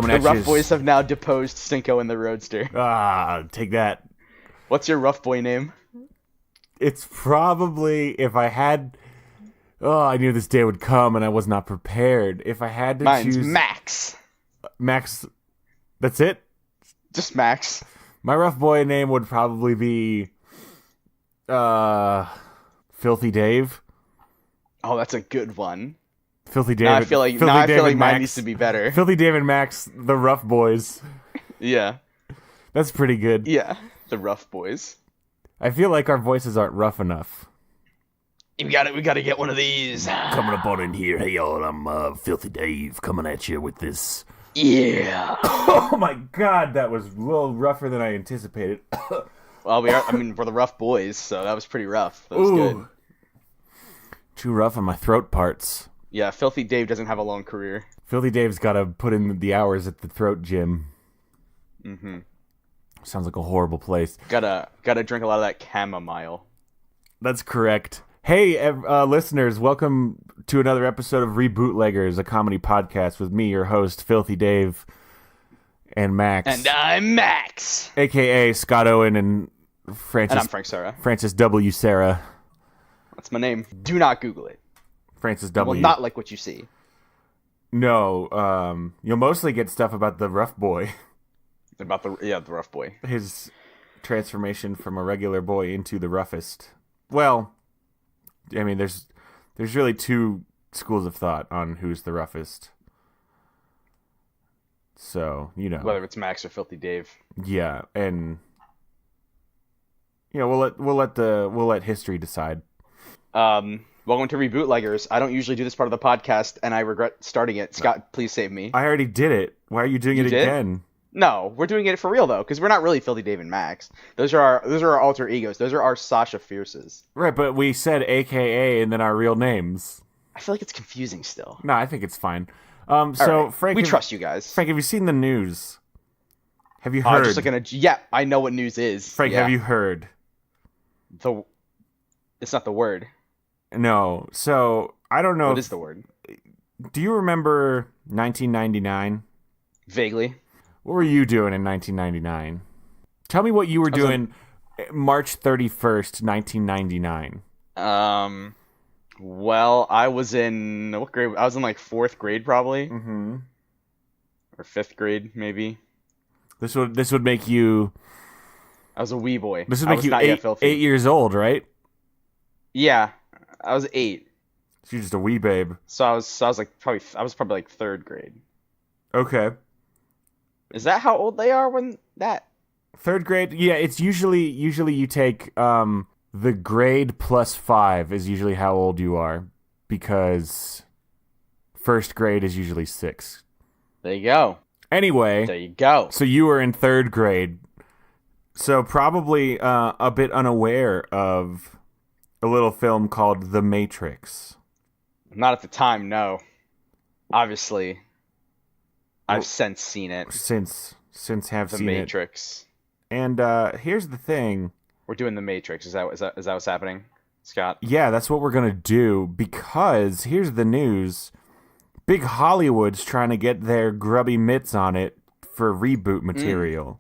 coming at The you. Rough Boys have now deposed Stinko and the Roadster. Take that. What's your Rough Boy name? It's probably, if I had... Oh, I knew this day would come and I was not prepared. If I had to Mine's choose... Max. Max... That's it? Just Max. My rough boy name would probably be... Filthy Dave. Oh, that's a good one. Filthy Dave. Now I feel like mine Max. needs to be better. Filthy Dave and Max, the Rough Boys. Yeah. That's pretty good. Yeah. The Rough Boys. I feel like our voices aren't rough enough. We gotta get one of these. Coming up on in here, hey y'all, I'm Filthy Dave coming at you with this. Yeah. Oh my god, that was a little rougher than I anticipated. Well, we're the Rough Boys, so that was pretty rough. That was good. Too rough on my throat parts. Yeah, Filthy Dave doesn't have a long career. Filthy Dave's gotta put in the hours at the throat gym. Mm-hmm. Sounds like a horrible place. Gotta drink a lot of that chamomile. That's correct. Hey, listeners, welcome to another episode of Rebootleggers, a comedy podcast with me, your host, Filthy Dave, and Max. And I'm Max. A.K.A. Scott Owen and Francis. And I'm Frank Sarah. Francis W. Sarah. That's my name. Do not Google it. Francis You W. will not like what you see. No, you'll mostly get stuff about the rough boy. About the Rough Boy. His transformation from a regular boy into the roughest. Well, I mean, there's really two schools of thought on who's the roughest. So, you know. Whether it's Max or Filthy Dave. Yeah, and you know, we'll let history decide. Welcome to Rebootleggers. I don't usually do this part of the podcast, and I regret starting it. Scott, please save me. I already did it. Why are you doing it did? again? No, we're doing it for real though, because we're not really Filthy Dave and Max. Those are our alter egos. Those are our Sasha Fierces. Right, but we said AKA and then our real names. I feel like it's confusing still. No, I think it's fine. All right. Frank, we trust you guys. Frank, have you seen the news? Have you heard? Yeah, I know what news is. Frank, Yeah. have you heard? It's not the word. No. So I don't know. What is the word? Do you remember 1999? Vaguely. What were you doing in 1999? Tell me what you were doing March 31st, 1999. Well, I was in what grade? I was in like 4th grade probably. Mm-hmm. Or 5th grade maybe. This would make you. I was a wee boy. This would I make was you not yet filthy. 8 years old, right? Yeah, I was 8. So you're just a wee babe. So I was probably like 3rd grade. Okay. Is that how old they are when that? 3rd grade? Yeah, it's usually you take the grade plus 5 is usually how old you are, because 1st grade is usually 6. There you go. Anyway, There you go. so you were in 3rd grade, so probably a bit unaware of a little film called The Matrix. Not at the time, no. Obviously, I've since seen it. Since have The seen Matrix. it. And here's the thing. We're doing The Matrix. Is that what's happening, Scott? Yeah, that's what we're going to do, because here's the news. Big Hollywood's trying to get their grubby mitts on it for reboot material.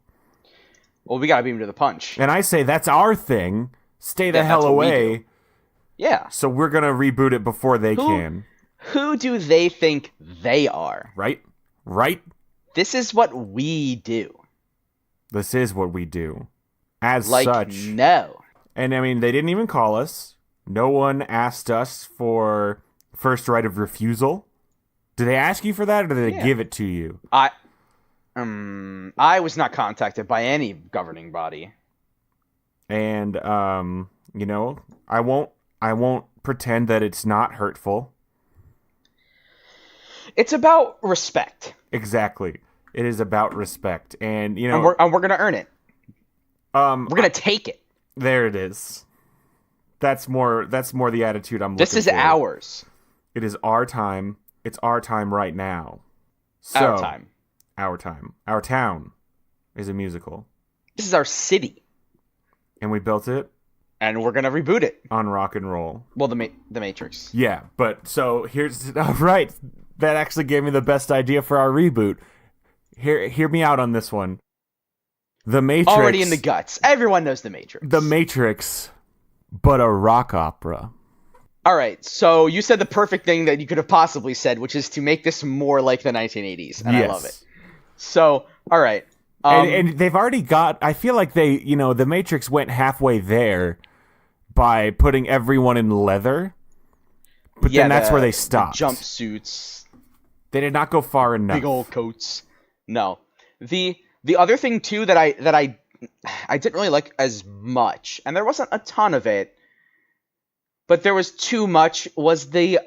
Well, we gotta beat him to the punch. And I say that's our thing. Stay the Yeah, hell that's what we away. do. Yeah. So we're going to reboot it before they Who- can. Who do they think they are? Right? Right? This is what we do. This is what we do. As Like, such. no. And I mean, they didn't even call us. No one asked us for first right of refusal. Did they ask you for that, or did they Yeah. give it to you? I was not contacted by any governing body. And you know, I won't pretend that it's not hurtful. It's about respect, Exactly. It is about respect. And you know, and we're gonna earn it. We're gonna take it. there it is. That's more the attitude I'm looking for. This is ours. It is our time. It's our time right now. So, Our time. Our time. Our town is a musical. This is our city, And we built it and we're gonna reboot it. on rock and roll. Well, the Matrix. Yeah, but so here's all right. That actually gave me the best idea for our reboot. hear me out on this one. The Matrix. Already in the guts. Everyone knows The Matrix. The Matrix, but a rock opera. All right, so you said the perfect thing that you could have possibly said, which is to make this more like the 1980s, and I love it. So, all right. And they've already got, I feel like they, The Matrix went halfway there by putting everyone in leather, but then that's where they stopped. The jumpsuits. They did not go far enough. Big old coats. No. The other thing, too, that I didn't really like as much, and there wasn't a ton of it, but there was too much, was the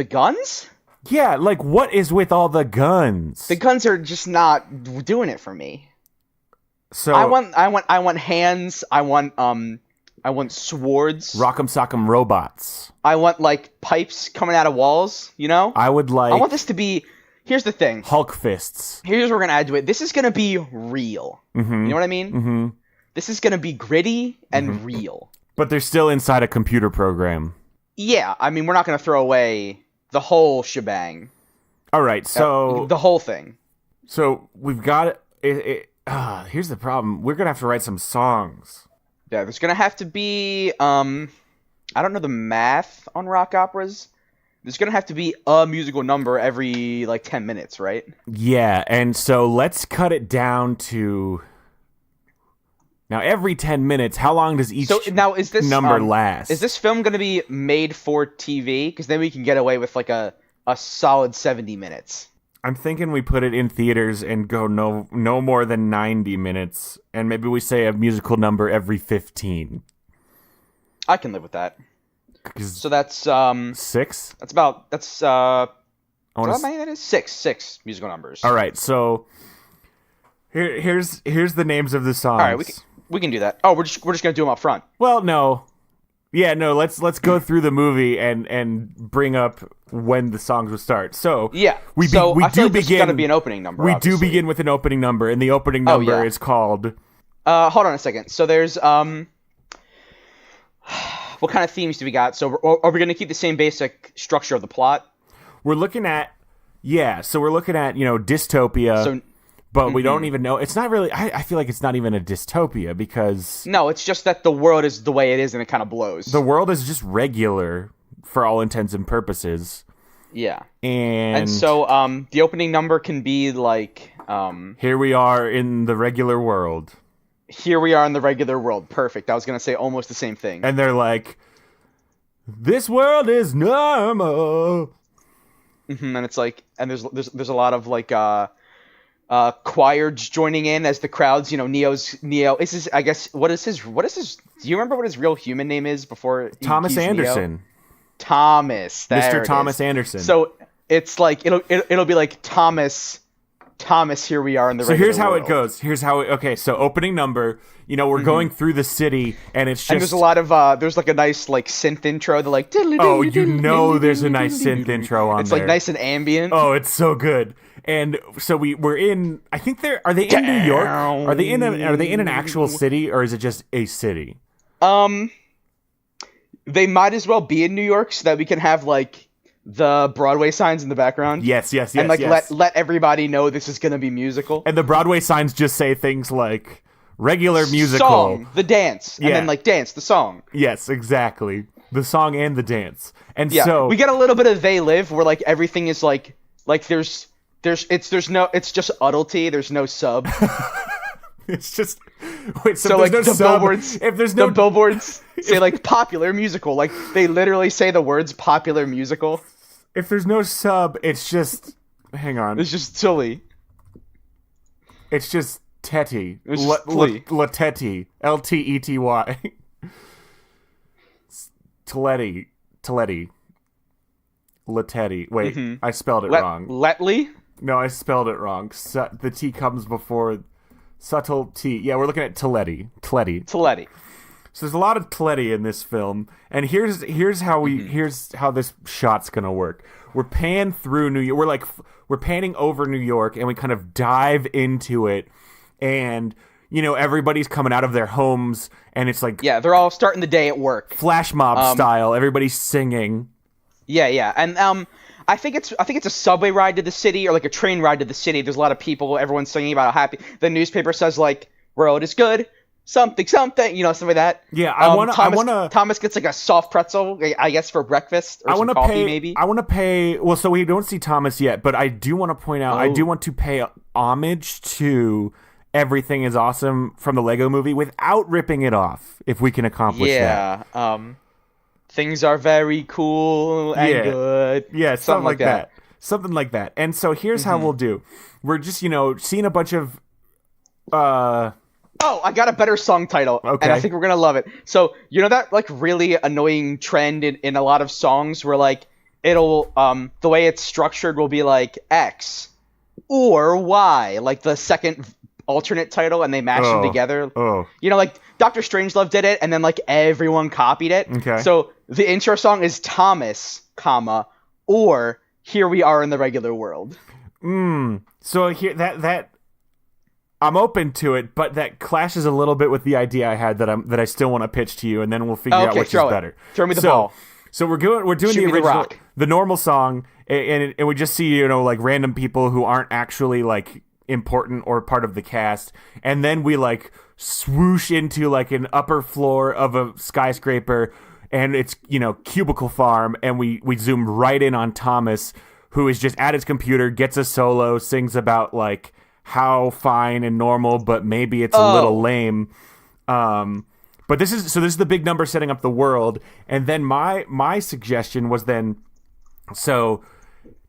guns? Yeah, like, what is with all the guns? The guns are just not doing it for me. So I want hands. I want swords. Rock'em Sock'em robots. I want like pipes coming out of walls. I would like. I want this to be. Here's the thing. Hulk fists. Here's what we're gonna add to it. This is gonna be real. Mm-hmm. You know what I mean? Mm-hmm. This is gonna be gritty and real. But they're still inside a computer program. Yeah, I mean, we're not gonna throw away the whole shebang. All right, so the whole thing. So we've got it. Here's the problem. We're gonna have to write some songs. Yeah, there's gonna have to be. I don't know the math on rock operas. There's gonna have to be a musical number every like 10 minutes, right? Yeah, and so let's cut it down to. Now, every 10 minutes, how long does each number last? Is this film going to be made for TV? Because then we can get away with like a solid 70 minutes. I'm thinking we put it in theaters and go no more than 90 minutes, and maybe we say a musical number every 15. I can live with that. So that's 6? That's how many that is? Six musical numbers. All right, so here's the names of the songs. All right, we can do that. Oh, we're just gonna do them up front. Well, no. Yeah, no, let's go through the movie and bring up when the songs would start. So yeah, we do begin. There's got to be an opening number. We do begin with an opening number, and the opening number is called. Hold on a second. So there's what kind of themes do we got? So are we gonna keep the same basic structure of the plot? We're looking at dystopia. But we don't even know. It's not really. I feel like it's not even a dystopia because. No, it's just that the world is the way it is and it kind of blows. The world is just regular for all intents and purposes. Yeah. And so the opening number can be like. Here we are in the regular world. Here we are in the regular world. Perfect. I was going to say almost the same thing. And they're like, this world is normal. Mm-hmm, and it's like, and there's a lot of like. Choirs joining in as the crowds, Neo. Is his? I guess what is his? Do you remember what his real human name is before? Thomas Anderson. Neo? Thomas. Mr. Thomas Anderson. So it's like it'll be like Thomas. Here we are in the. So here's how it goes. Okay. So opening number. We're going through the city, and it's just. And there's a lot of there's like a nice like synth intro. They're like. Oh, there's a nice synth intro on there. It's like nice and ambient. Oh, it's so good. And so we're in. I think are they in New York? Are they in an actual city, or is it just a city? They might as well be in New York so that we can have like the Broadway signs in the background. Yes. And like let everybody know this is gonna be musical. And the Broadway signs just say things like regular musical, song, the dance, and then like dance, the song. Yes, exactly. The song and the dance. And so we get a little bit of They Live where like everything is like it's just uddlety. There's no sub. It's just wait. So like no the sub, billboards. If there's no billboards say like popular musical, like they literally say the words popular musical. If there's no sub, it's just hang on. It's just silly. It's just Tetty. Letety. Ltety. Tletty. Letety. Wait, I spelled it wrong. Letley? No, I spelled it wrong. The T comes before subtle T. Yeah, we're looking at Tletty. So there's a lot of Tletty in this film, and here's how this shot's gonna work. We're panning through New York. We're panning over New York, and we kind of dive into it, and everybody's coming out of their homes, and it's like they're all starting the day at work, flash mob style. Everybody's singing. Yeah, and I think it's a subway ride to the city or like a train ride to the city. There's a lot of people. Everyone's singing about how happy. The newspaper says like "World is good," something, something, stuff like that. Yeah, Thomas gets like a soft pretzel, I guess, for breakfast or some coffee maybe. I want to pay. Well, so we don't see Thomas yet, but I do want to point out. I do want to pay homage to Everything is Awesome from the Lego Movie without ripping it off, if we can accomplish that. Yeah. Things are very cool and good. Yeah, something like that. Something like that. And so here's how we'll do. We're just, seeing a bunch of... Oh, I got a better song title. Okay. And I think we're going to love it. So, that, like, really annoying trend in a lot of songs where, like, it'll... the way it's structured will be, like, X or Y. Like, the second alternate title, and they mash them together. Like Dr. Strangelove did it, and then like everyone copied it. Okay. So the intro song is Thomas, or Here We Are in the Regular World. So here that I'm open to it, but that clashes a little bit with the idea I had that I still want to pitch to you, and then we'll figure out which is better. Throw me the ball. So we're doing Shoot the original, the normal song, and we just see like random people who aren't actually like important or part of the cast, and then we like swoosh into like an upper floor of a skyscraper, and it's cubicle farm, and we zoom right in on Thomas, who is just at his computer, gets a solo, sings about like how fine and normal, but maybe it's a little lame. But this is the big number setting up the world, and then my suggestion was then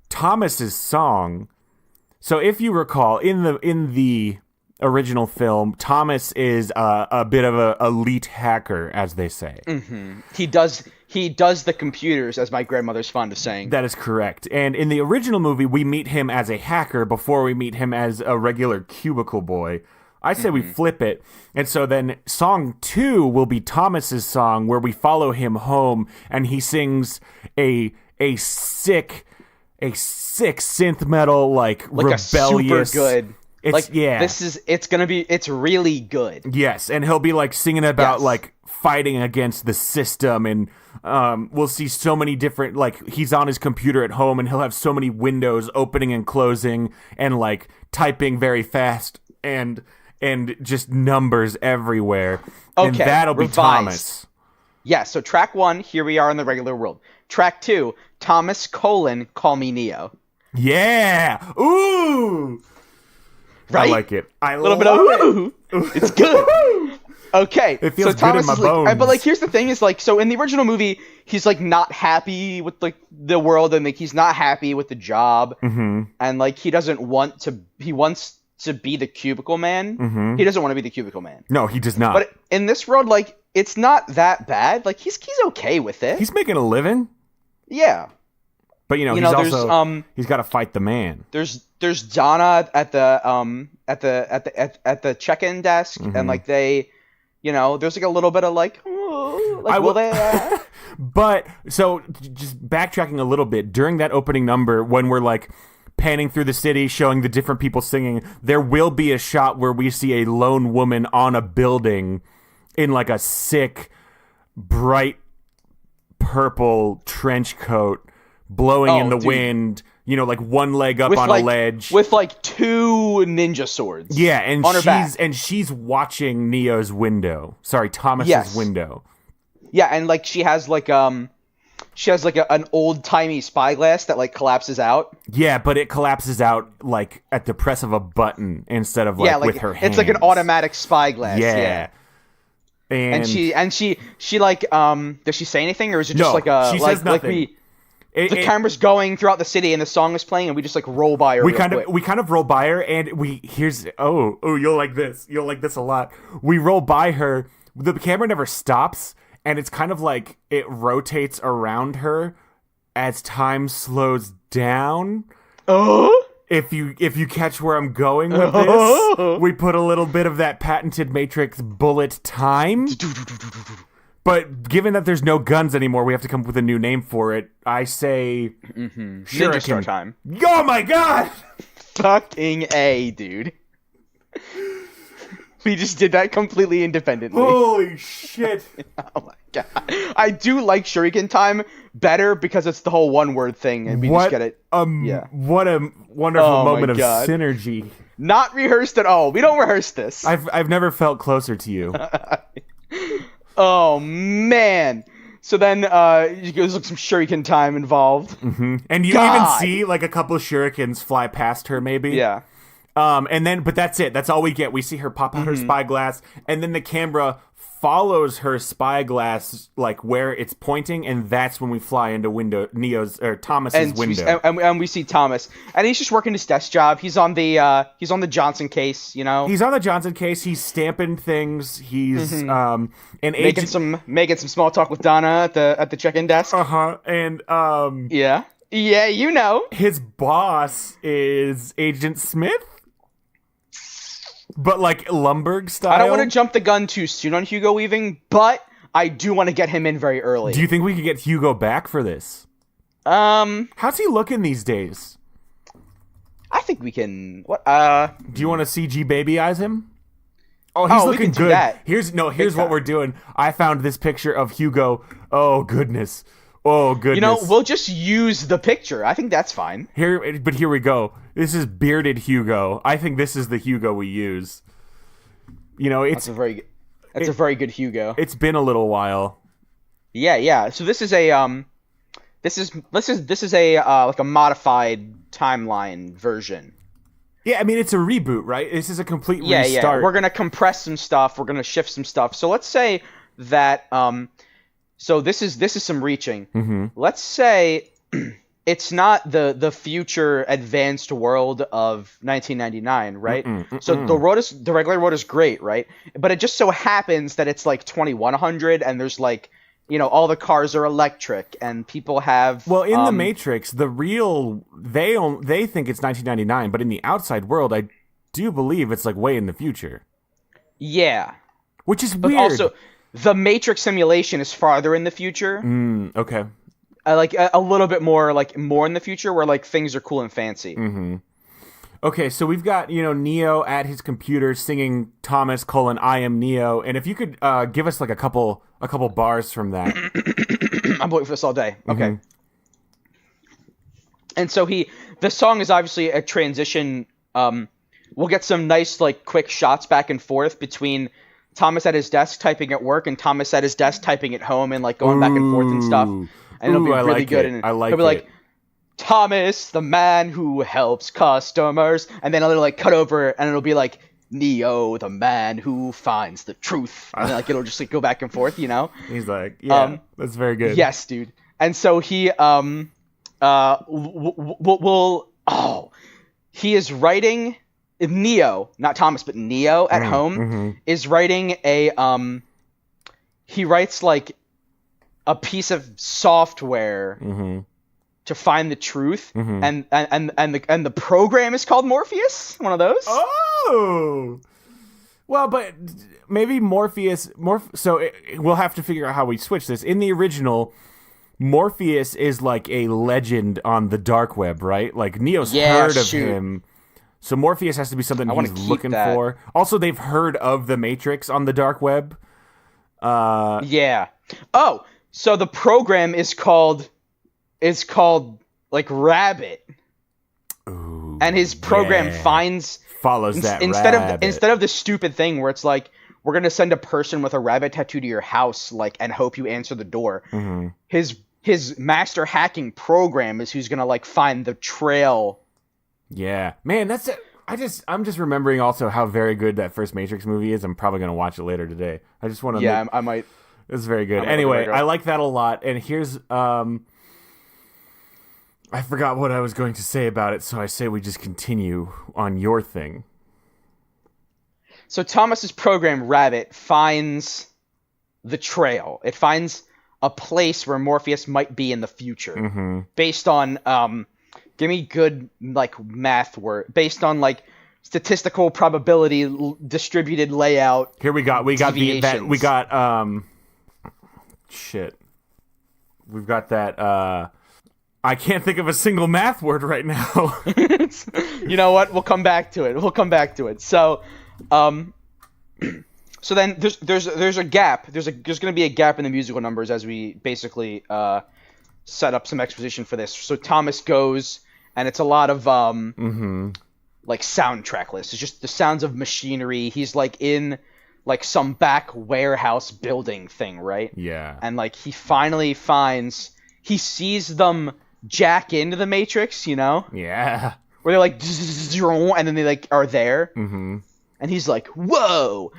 Thomas's song. So if you recall, in the original film, Thomas is a bit of a elite hacker, as they say. Mm-hmm. He does the computers, as my grandmother's fond of saying. That is correct. And in the original movie, we meet him as a hacker before we meet him as a regular cubicle boy. I say we flip it. And so then song 2 will be Thomas's song, where we follow him home, and he sings a sick synth metal, like rebellious, a super good. It's it's really good. Yes, and he'll be like singing about like fighting against the system, and we'll see so many different, like he's on his computer at home, and he'll have so many windows opening and closing, and like typing very fast, and just numbers everywhere. Okay, and that'll be Thomas. Yeah, so track 1, Here We Are in the Regular World. Track 2, Thomas: Call Me Neo. Yeah! Ooh! Right? I like it. A little bit of ooh! It's good! Okay. It feels so Thomas good in my bones. But like, here's the thing: is like, so in the original movie, he's like not happy with like the world, and like he's not happy with the job, and like he doesn't want to. He wants to be the cubicle man. He doesn't want to be the cubicle man. No, he does not. But in this world, like, it's not that bad. Like he's okay with it. He's making a living. Yeah. But he's also he's got to fight the man. There's Donna at the check-in desk, and like they, there's like a little bit of like, But so just backtracking a little bit, during that opening number, when we're like panning through the city, showing the different people singing, there will be a shot where we see a lone woman on a building in like a sick, bright purple trench coat, blowing in the wind, like one leg up on a ledge with like 2 ninja swords. Yeah, and on her back. she's watching Neo's window. Sorry, Thomas's window. Yeah, and like she has like an old-timey spyglass that like collapses out. Yeah, but it collapses out like at the press of a button instead of like with her hands. It's like an automatic spyglass. Yeah. And she like does she say anything, or is it just like a she says nothing. The camera's going throughout the city and the song is playing and we just like roll by her. We kind of roll by her, and you'll like this. You'll like this a lot. We roll by her. The camera never stops, and it's kind of like it rotates around her as time slows down. If you catch where I'm going with this, we put a little bit of that patented Matrix bullet time. But given that there's no guns anymore, we have to come up with a new name for it. I say Ninja Star time. Oh my god! Fucking A, dude. We just did that completely independently. Holy shit. Oh my God. I do like Shuriken Time better because it's the whole one-word thing, and we just get it. What a wonderful moment of God. synergy. Not rehearsed at all. We don't rehearse this. I've never felt closer to you. Oh man. So then there's like some Shuriken Time involved. Mm-hmm. And you God. even see like a couple of shurikens fly past her, maybe. Yeah. And then, but that's it. That's all we get. We see her pop out her spyglass, and then the camera follows her spyglass, like where it's pointing, and that's when we fly into Thomas's window. And we see Thomas, and he's just working his desk job. He's on the Johnson case, you know. He's on the Johnson case. He's stamping things. He's an making some small talk with Donna at the check-in desk. And yeah, you know, his boss is Agent Smith. But like Lumberg style. I don't want to jump the gun too soon on Hugo Weaving, but I do want to get him in very early. Do you think we could get Hugo back for this? How's he looking these days? I think we can. What? Do you want to CG baby eyes him? Oh, he's looking good. That. Here's what we're doing. I found this picture of Hugo. Oh goodness. Oh goodness. You know, we'll just use the picture. I think that's fine. Here we go. This is bearded Hugo. I think this is the Hugo we use. You know, it's a very good Hugo. It's been a little while. Yeah. So this is a like a modified timeline version. Yeah, I mean it's a reboot, right? This is a complete restart. Yeah. We're gonna compress some stuff. We're gonna shift some stuff. So let's say that so this is some reaching. Mm-hmm. Let's say it's not the future advanced world of 1999, right? So the regular world is great, right? But it just so happens that it's like 2100, and there's like, you know, all the cars are electric, and people have. Well, in the Matrix, they think it's 1999, but in the outside world, I do believe it's like way in the future. Yeah, which is but weird. Also, the Matrix simulation is farther in the future. Okay. Like a little bit more in the future, where like things are cool and fancy. Mm-hmm. Okay, so we've got, you know, Neo at his computer singing Thomas: I am Neo, and if you could give us like a couple bars from that. I'm waiting for this all day. Okay. And so the song is obviously a transition. We'll get some nice like quick shots back and forth between Thomas at his desk typing at work and Thomas at his desk typing at home, and like going back and forth and stuff. And it'll be really good. And it'll be like, Thomas, the man who helps customers, and then it'll like cut over, and it'll be like, Neo, the man who finds the truth. And then, like it'll just like go back and forth, you know. He's like, yeah, that's very good. Yes, dude. And so he he is writing. Neo, not Thomas, but Neo at home is writing he writes like a piece of software to find the truth, and the program is called Morpheus. One of those. Oh, well, but maybe Morpheus. We'll have to figure out how we switch this. In the original, Morpheus is like a legend on the dark web, right? Like Neo's heard of him. So Morpheus has to be something he's looking for. Also, they've heard of the Matrix on the dark web. Yeah. Oh, so the program is called like Rabbit. Ooh, and his program follows that instead of the stupid thing where it's like, we're gonna send a person with a rabbit tattoo to your house, like, and hope you answer the door. His master hacking program is who's gonna like find the trail. Yeah, man, that's it. I'm just remembering also how very good that first Matrix movie is. I'm probably gonna watch it later today. I just want to. Yeah, I might. It's very good. Anyway, I like that a lot. And here's I forgot what I was going to say about it, so I say we just continue on your thing. So Thomas's program Rabbit finds the trail. It finds a place where Morpheus might be in the future, based on give me good like math word, based on like statistical probability distributed layout. Here we got We've got that I can't think of a single math word right now. You know what? We'll come back to it. So So then there's a gap. There's going to be a gap in the musical numbers as we basically set up some exposition for this. So Thomas goes, and it's a lot of like soundtrack lists. It's just the sounds of machinery. He's like in like some back warehouse building thing, right? Yeah. And like he he sees them jack into the Matrix, you know? Yeah. Where they're like, and then they like are there. Mm-hmm. And he's like, whoa.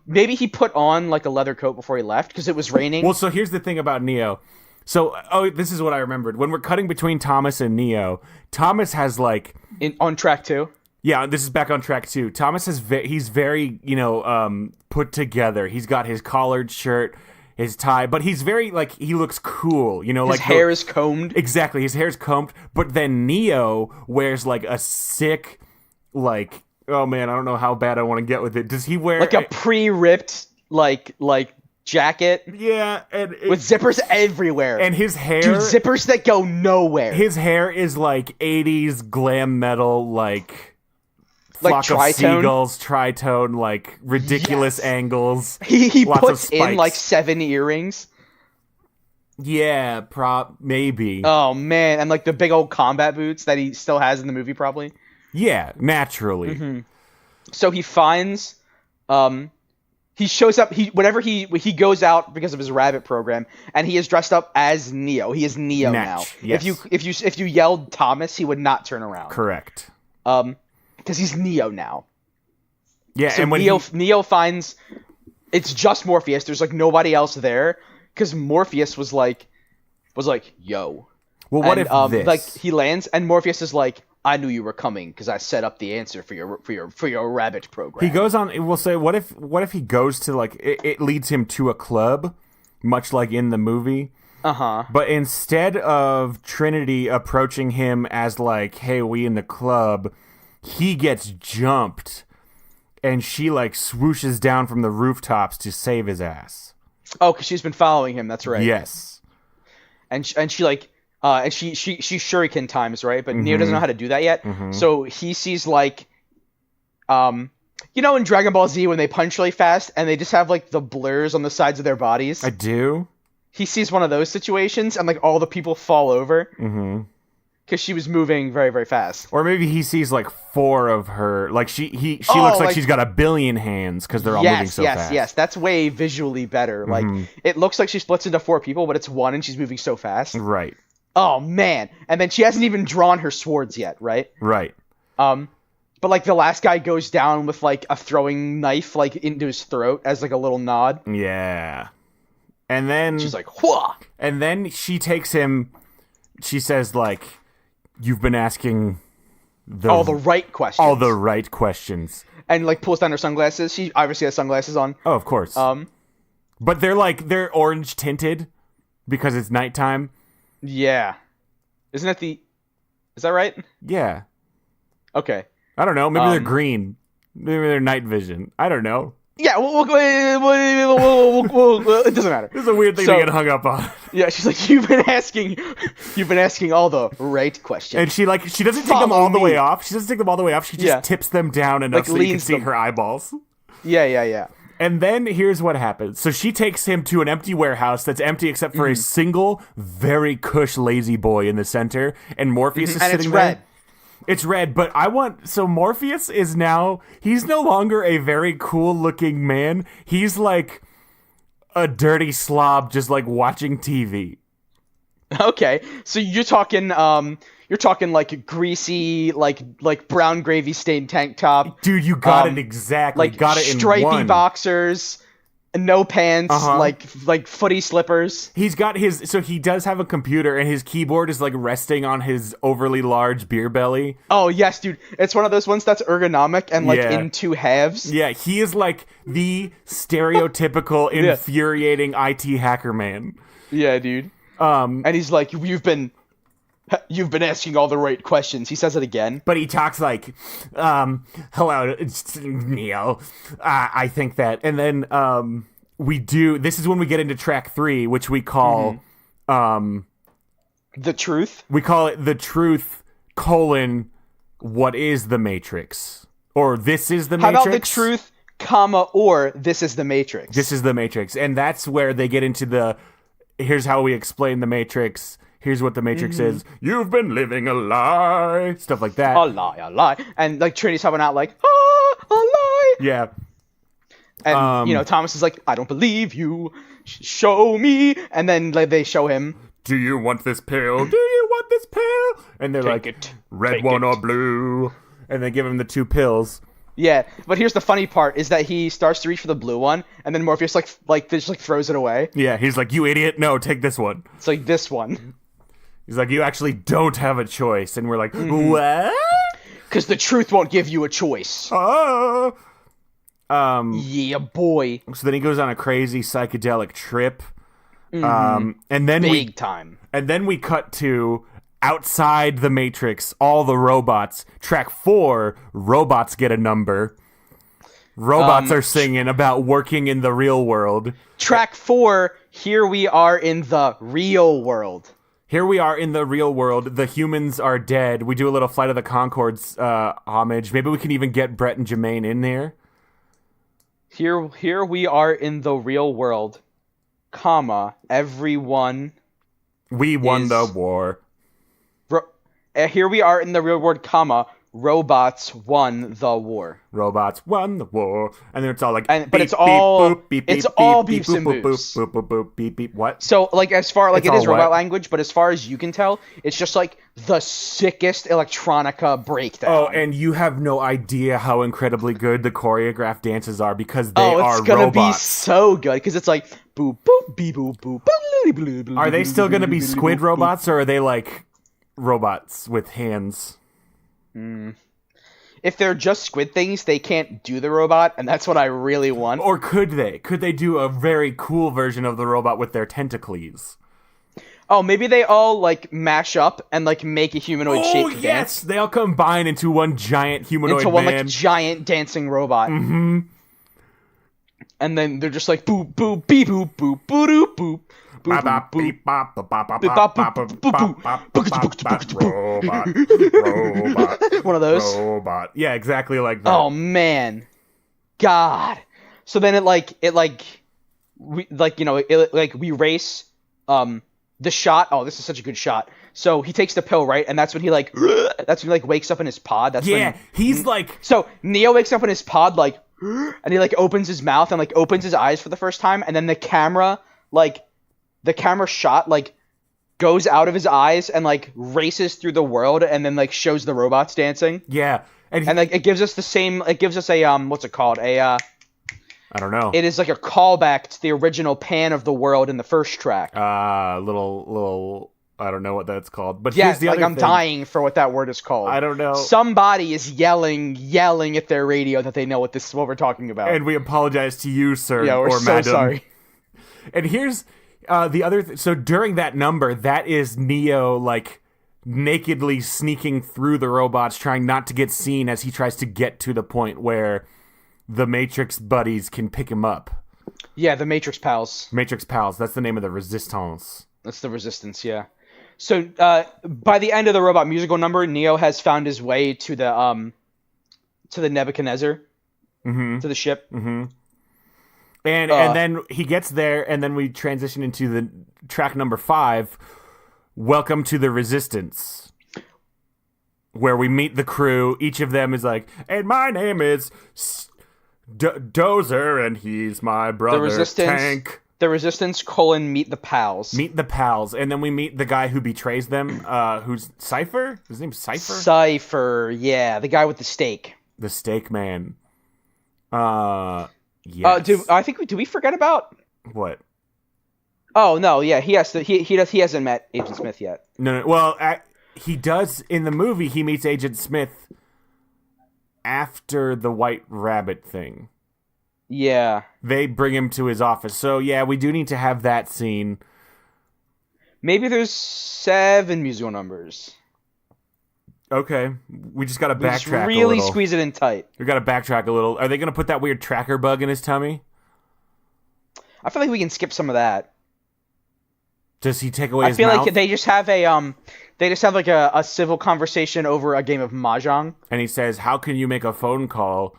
Maybe he put on like a leather coat before he left because it was raining. Well, so here's the thing about Neo. So, this is what I remembered. When we're cutting between Thomas and Neo, Thomas has like on track 2. Yeah, this is back on track 2. Thomas he's very, put together. He's got his collared shirt, his tie, but he's very like he looks cool, His like hair is combed. Exactly, his hair's combed, but then Neo wears like a sick like oh man, I don't know how bad I want to get with it. Does he wear like a pre-ripped like jacket? Yeah, with zippers everywhere. And his hair, dude, zippers that go nowhere. His hair is like 80s glam metal like flock of seagulls, tritone, like ridiculous angles. He lots puts of spikes. in like 7 earrings. Yeah, maybe. Oh man, and like the big old combat boots that he still has in the movie, probably. Yeah, naturally. Mm-hmm. So he finds, he shows up. He goes out because of his rabbit program, and he is dressed up as Neo. He is Neo now. Yes. If you yelled Thomas, he would not turn around. Correct. Because he's Neo now. Yeah, so and when Neo finds it's just Morpheus. There's like nobody else there because Morpheus was like, yo. Well, what if this? Like he lands and Morpheus is like, I knew you were coming because I set up the answer for your rabbit program. He goes on. We'll say, what if he goes to like it leads him to a club, much like in the movie. But instead of Trinity approaching him as like, hey, we in the club, he gets jumped, and she like swooshes down from the rooftops to save his ass. Oh, because she's been following him. That's right. Yes. And she like. And she shuriken times, right? But Neo doesn't know how to do that yet. So he sees like, in Dragon Ball Z when they punch really fast and they just have like the blurs on the sides of their bodies. I do. He sees one of those situations and like all the people fall over. Because she was moving very, very fast. Or maybe he sees like 4 of her. Like she looks like she's got a billion hands because they're all moving so fast. Yes. That's way visually better. Like it looks like she splits into 4 people, but it's 1 and she's moving so fast. Right. Oh man! And then she hasn't even drawn her swords yet, right? Right. But like the last guy goes down with like a throwing knife like into his throat as like a little nod. Yeah. And then she's like, "Whoa!" And then she takes him. She says like, "You've been asking all the right questions." All the right questions. And like pulls down her sunglasses. She obviously has sunglasses on. Oh, of course. But they're orange tinted because it's nighttime. Yeah. Is that right? Yeah. Okay. I don't know. Maybe they're green. Maybe they're night vision. I don't know. Yeah, it doesn't matter. This is a weird thing to get hung up on. Yeah, she's like, you've been asking all the right questions. And she doesn't take them all the way off. She doesn't take them all the way off. She just tips them down enough so you can see her eyeballs. Yeah. And then here's what happens. So she takes him to an empty warehouse that's empty except for a single, very cush lazy boy in the center. And Morpheus is sitting there. Red. It's red, but so Morpheus is now, he's no longer a very cool looking man. He's like a dirty slob just like watching TV. Okay. So you're talking like greasy, like brown gravy stained tank top. Dude, you got it exactly. Like got it in stripy one. boxers, no pants, like footy slippers. He's got so he does have a computer and his keyboard is like resting on his overly large beer belly. Oh yes, dude. It's one of those ones that's ergonomic and like in 2 halves. Yeah, he is like the stereotypical infuriating IT hacker man. Yeah, dude. And he's like, you've been asking all the right questions. He says it again. But he talks like, hello, it's Neo. I think that. And then this is when we get into track 3, which we call The Truth. We call it The Truth, what is the Matrix? Or This is the Matrix? How about The Truth, comma, or this is the Matrix. This is the Matrix. And that's where they get into the, here's how we explain the Matrix. Here's what the Matrix is. You've been living a lie. Stuff like that. A lie. And, like, Trinity's helping out, like, a lie. Yeah. And, you know, Thomas is like, I don't believe you. Show me. And then, like, they show him. Do you want this pill? Do you want this pill? And they're like, red one or blue. And they give him the 2 pills. Yeah, but here's the funny part, is that he starts to reach for the blue one, and then Morpheus, just throws it away. Yeah, he's like, you idiot. No, take this one. It's like, this one. He's like, you actually don't have a choice. And we're like, what? Because the truth won't give you a choice. Oh. Yeah, boy. So then he goes on a crazy psychedelic trip. And then Big time. And then we cut to outside the Matrix, all the robots. Track 4, robots get a number. Robots are singing about working in the real world. Track 4, here we are in the real world. Here we are in the real world. The humans are dead. We do a little Flight of the Conchords homage. Maybe we can even get Brett and Jermaine in there. Here we are in the real world, comma, everyone. We won the war. Here we are in the real world, comma, robots won the war. Robots won the war. And then it's all like, but it's all beeps and boops. Boop, boop, boop, beep, beep, what? So, like, as far, like, It's it is all robot what? language, but as far as you can tell, it's just, like, the sickest electronica breakdown. Oh, and you have no idea how incredibly good the choreographed dances are because they are it's gonna robots. be so good, because it's like, boop, boop, beep, boop, boop, boop, boop. Are they still gonna be squid robots, or are they, like, robots with hands? If they're just squid things, they can't do the robot, and that's what I really want. Or could they? Could they do a very cool version of the robot with their tentacles? Oh, maybe they all, like, mash up and, like, make a humanoid-shaped yes! dance. They all combine into one giant humanoid Into one, man. like, giant dancing robot. Mm-hmm. And then they're just like, boop, boop, beep, boop, boop, boop, boop, boop. Robot. One of those. Robot. Yeah, exactly like that. Oh man, God. So then we race the shot. Oh, this is such a good shot. So he takes the pill, right, and that's when he wakes up in his pod. That's yeah, when, he's like. So Neo wakes up in his pod like, and he like opens his mouth and like opens his eyes for the first time, and then the camera shot like goes out of his eyes and like races through the world and then like shows the robots dancing. Yeah, and like it gives us a what's it called? I don't know. It is like a callback to the original pan of the world in the first track. Little I don't know what that's called. But yeah, here's the like other I'm thing. dying for what that word is called. I don't know. Somebody is yelling at their radio that they know what we're talking about. And we apologize to you, sir, yeah, we're or so madam. sorry. And here's the other. So during that number, that is Neo like nakedly sneaking through the robots, trying not to get seen as he tries to get to the point where the Matrix buddies can pick him up. Yeah, the Matrix pals. Matrix pals. That's the name of the Resistance. That's the Resistance. Yeah. So by the end of the robot musical number, Neo has found his way to the Nebuchadnezzar, to the ship. Mm-hmm. And then he gets there, and then we transition into the track number 5, Welcome to the Resistance, where we meet the crew. Each of them is like, and my name is Dozer, and he's my brother, Tank. The Resistance, meet the pals. Meet the pals, and then we meet the guy who betrays them, who's Cypher? His name's Cypher? Cypher, yeah, the guy with the stake. The Stake Man. Yes. Do we forget about... What? Oh, no, yeah, he hasn't met Agent Smith yet. No, well, he does, in the movie, he meets Agent Smith after the White Rabbit thing. Yeah. They bring him to his office. So, yeah, we do need to have that scene. Maybe there's 7 musical numbers. Okay. We just got to backtrack a little. Really squeeze it in tight. We got to backtrack a little. Are they going to put that weird tracker bug in his tummy? I feel like we can skip some of that. Does he take away his mouth? I feel like they just have a civil conversation over a game of mahjong. And he says, how can you make a phone call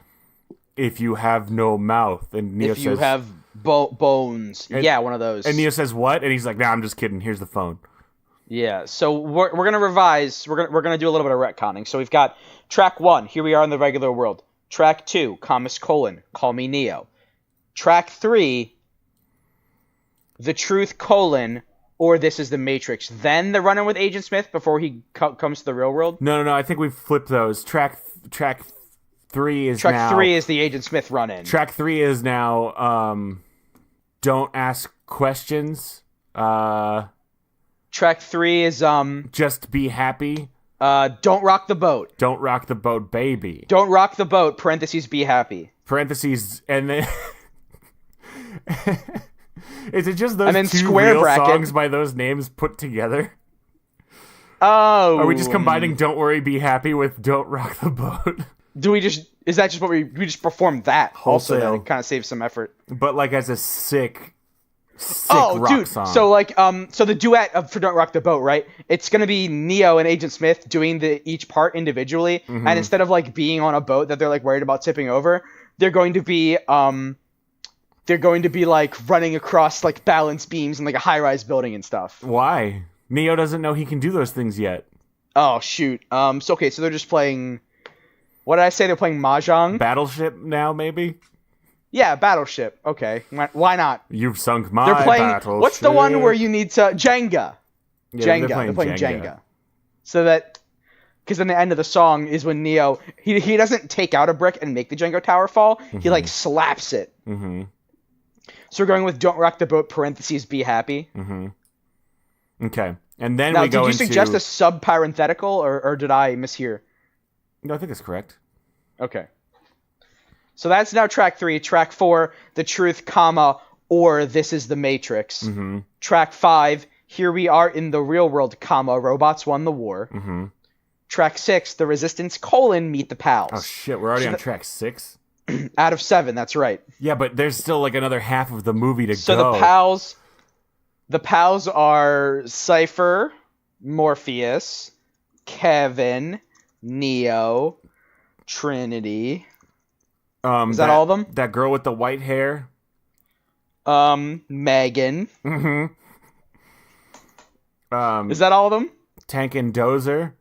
if you have no mouth. And Neo If says, you have bones. Yeah, one of those. And Neo says, what? And he's like, nah, I'm just kidding. Here's the phone. Yeah, so we're gonna revise. We're gonna do a little bit of retconning. So we've got track 1. Here we are in the regular world. Track 2. Comus : Call me Neo. Track 3. The Truth : or This is the Matrix. Then the run-in with Agent Smith before he comes to the real world. No. I think we've flipped those. Track 3 is Track now. 3 is the Agent Smith run-in. Track 3 is now. Don't ask questions. Track 3 is Just be happy. Don't rock the boat. Don't rock the boat, baby. Don't rock the boat. Parentheses. Be happy. Parentheses, and then. Is it just those and then two square real bracket. songs by those names put together? Oh. Are we just combining "Don't Worry, Be Happy" with "Don't Rock the Boat"? Is that just what we just perform that? Also, Wholesale. then it kind of saves some effort. But like as a sick Oh, rock dude. song. So like, so the duet for "Don't Rock the Boat," right? It's gonna be Neo and Agent Smith doing each part individually, and instead of like being on a boat that they're like worried about tipping over, they're going to be like running across like balance beams in like a high-rise building and stuff. Why? Neo doesn't know he can do those things yet. Oh shoot. So okay, so they're just playing. What did I say? They're playing mahjong. Battleship now, maybe? Yeah, Battleship. Okay, why not? You've sunk my They're playing. battleship. What's the one where you need to Jenga? Yeah, Jenga. They're playing Jenga. So that, because then the end of the song is when Neo he doesn't take out a brick and make the Jenga tower fall. He like slaps it. Mm-hmm. So we're going with "Don't Rock the Boat." Parentheses. Be happy. Mm-hmm. Okay, and then Now, we go did you into. suggest a sub-parenthetical, or did I mishear? No, I think it's correct. Okay. So that's now track 3. Track 4, The Truth, or This is the Matrix. Mm-hmm. Track 5, Here we are in the real world, Robots won the war. Mm-hmm. Track 6, The Resistance, Meet the Pals. Oh shit, we're already on track 6. Out of 7, that's right. Yeah, but there's still like another half of the movie to So go. the pals are Cypher, Morpheus, Kevin, Neo, Trinity. Is that all of them? That girl with the white hair. Megan. Mm-hmm. Is that all of them? Tank and Dozer.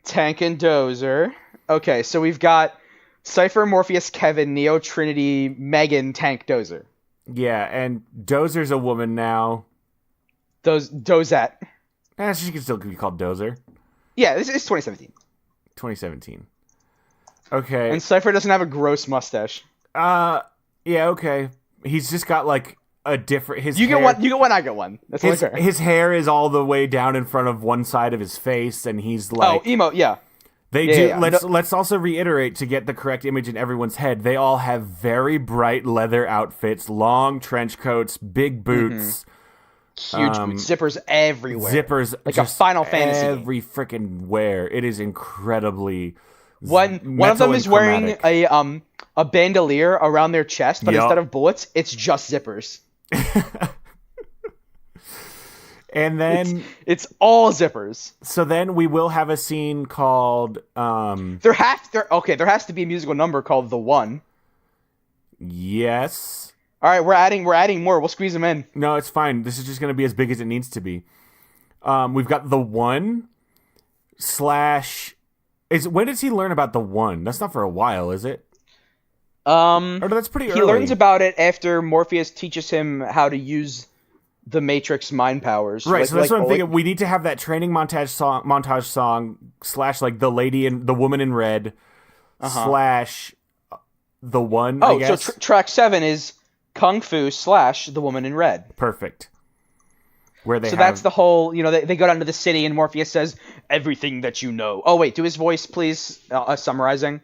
Tank and Dozer. Okay, so we've got Cypher, Morpheus, Kevin, Neo, Trinity, Megan, Tank, Dozer. Yeah, and Dozer's a woman now. Dozette. She can still be called Dozer. Yeah, this is 2017. 2017. Okay. And Cypher doesn't have a gross mustache. Yeah, okay. He's just got like a different You get one, I get one. That's only fair. his hair is all the way down in front of one side of his face, and he's like emo, yeah. Yeah. Let's also reiterate to get the correct image in everyone's head. They all have very bright leather outfits, long trench coats, big boots, Huge boots, zippers everywhere. zippers, like just a Final Fantasy game. Every freaking wear. It is incredibly. One of them is wearing a bandolier around their chest, but instead of bullets, it's just zippers. And then it's all zippers. So then we will have a scene called there has to be a musical number called The One. Yes. All right, we're adding more. We'll squeeze them in. No, it's fine. This is just going to be as big as it needs to be. We've got The One / when does he learn about The One? That's not for a while, is it? Or that's pretty early. He learns about it after Morpheus teaches him how to use the Matrix mind powers. Right, so that's what I'm thinking. We need to have that training montage song / like the woman in red / The One, I guess. So track 7 is Kung Fu / The Woman in Red. Perfect. That's the whole, they go down to the city and Morpheus says, everything that you know. Oh, wait, do his voice, please, summarizing.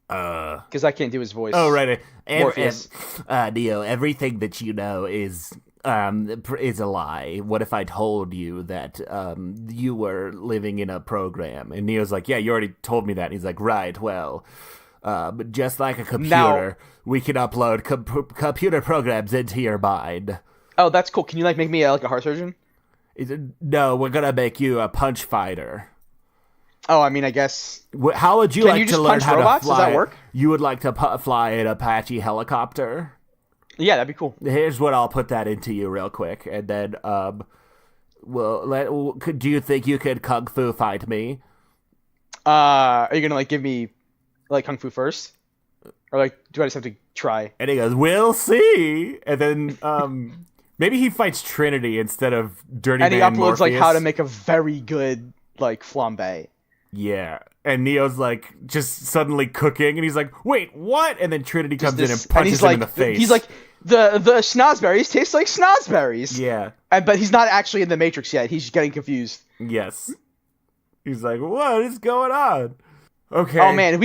Because I can't do his voice. Oh, right. Morpheus. Neo, everything that you know is a lie. What if I told you that you were living in a program? And Neo's like, yeah, you already told me that. And he's like, right, well, but just like a computer, we can upload computer programs into your mind. Oh, that's cool. Can you make me like a heart surgeon? No, we're gonna make you a punch fighter. Oh, I mean, I guess. How would you Can like you to just learn punch how robots? to fly? Does that work? You would like to fly an Apache helicopter? Yeah, that'd be cool. Here's what I'll put that into you real quick, and then do you think you could kung fu fight me? Are you gonna like give me like kung fu first, or like do I just have to try? And he goes, "We'll see." And then maybe he fights Trinity instead of Dirty And he Man uploads Morpheus. like how to make a very good like flambe. Yeah. And Neo's like just suddenly cooking, and he's like, "Wait, what?" And then Trinity comes in and punches him in the face. He's like, the schnozberries taste like schnozberries. Yeah. But he's not actually in the Matrix yet. He's getting confused. Yes. He's like, "What is going on?" Okay. Oh man, have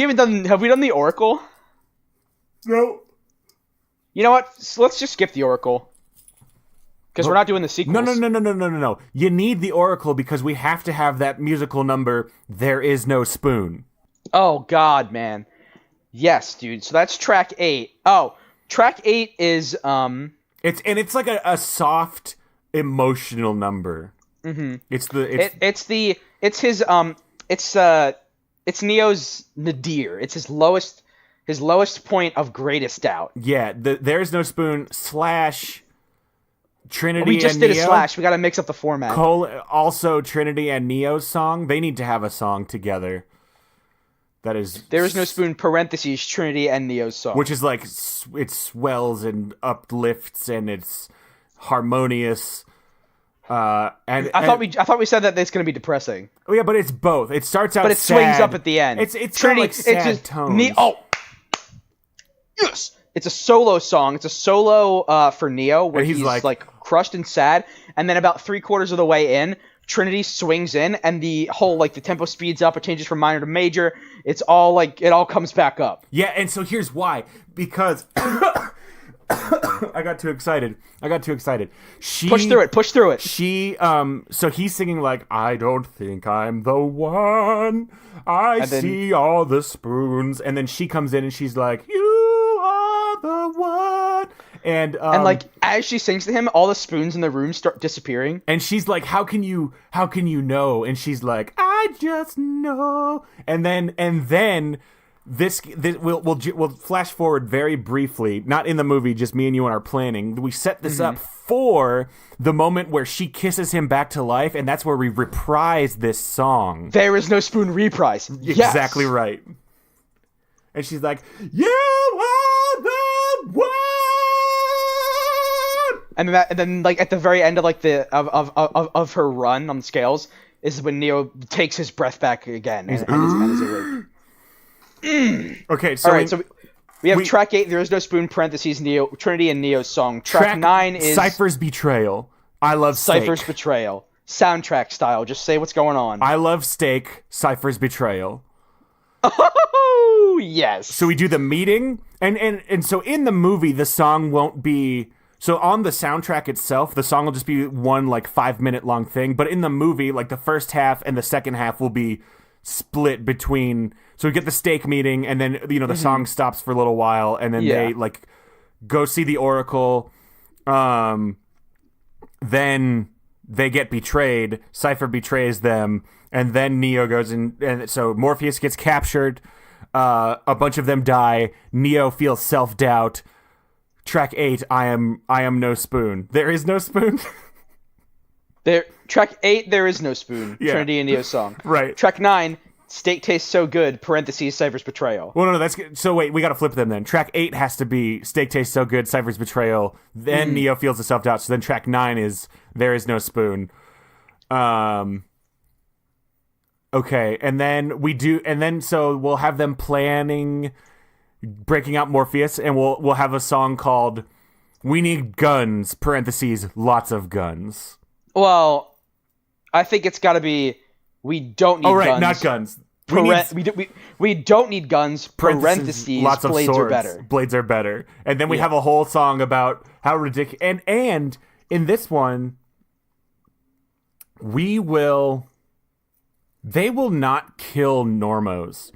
we done the Oracle? No. You know what? So let's just skip the Oracle. Because we're not doing the sequels. No. You need the Oracle because we have to have that musical number, There Is No Spoon. Oh god, man. Yes, dude. So that's track 8. Oh, track 8 is It's like a soft emotional number. Mm-hmm. It's Neo's nadir. It's his lowest point of greatest doubt. Yeah, There Is No Spoon / Trinity we just and did Neo. a slash. We got to mix up the format. Also Trinity and Neo's song. They need to have a song together. That is There Is No Spoon parentheses Trinity and Neo's song. Which is like it swells and uplifts and it's harmonious. I thought we said that it's going to be depressing. Oh yeah, but it's both. It starts out but it sad. swings up at the end. It's Trinity, like sad tones. Yes. It's a solo song. It's a solo for Neo where he's like crushed and sad, and then about 3/4 of the way in, Trinity swings in, and the whole the tempo speeds up. It changes from minor to major. It's all like it all comes back up. Yeah, and so here's why. Because I got too excited. Push through it. So he's singing like, "I don't think I'm the one. I see all the spoons." And then she comes in and she's like, "You are the one." And as she sings to him, all the spoons in the room start disappearing. And she's like, how can you know? And she's like, "I just know." And then this we'll flash forward very briefly, not in the movie, just me and you in our planning. We set this up for the moment where she kisses him back to life, and that's where we reprise this song. There Is No Spoon reprise. Exactly yes. Right. And she's like, "You are the one." And then at the very end of of her run on the scales is when Neo takes his breath back again and is awake. Okay, so all right, so we have track 8. There Is No Spoon parentheses Neo Trinity and Neo's song. Track 9 is Cypher's Betrayal. I love Steak. Cypher's Betrayal, soundtrack style. Just say what's going on. I love Steak. Cypher's Betrayal. Oh yes. So we do the meeting, and so in the movie the song won't be. So on the soundtrack itself, the song will just be one 5-minute long thing. But in the movie, the first half and the second half will be split between. So we get the Steak meeting, and then the song stops for a little while, and then they go see the Oracle. Then they get betrayed. Cypher betrays them, and then Neo goes in, and so Morpheus gets captured. A bunch of them die. Neo feels self-doubt. Track 8, I am no spoon. There is no spoon. Track 8, There Is No Spoon. Yeah. Trinity and Neo's song. Right. Track 9, Steak Tastes So Good, parentheses, Cypher's Betrayal. Well, no, that's good. So wait, we got to flip them then. Track 8 has to be Steak Tastes So Good, Cypher's Betrayal. Then Neo feels the self-doubt. So then track 9 is There Is No Spoon. Okay, and then so we'll have them planning breaking out Morpheus, and we'll have a song called "We Need Guns," parentheses, lots of guns. Well, I think it's got to be "We Don't Need Guns." Oh, right, not guns. We don't need guns, parentheses, lots of blades swords. are better. Blades are better. And then we have a whole song about how ridiculous... And in this one, they will not kill Normos.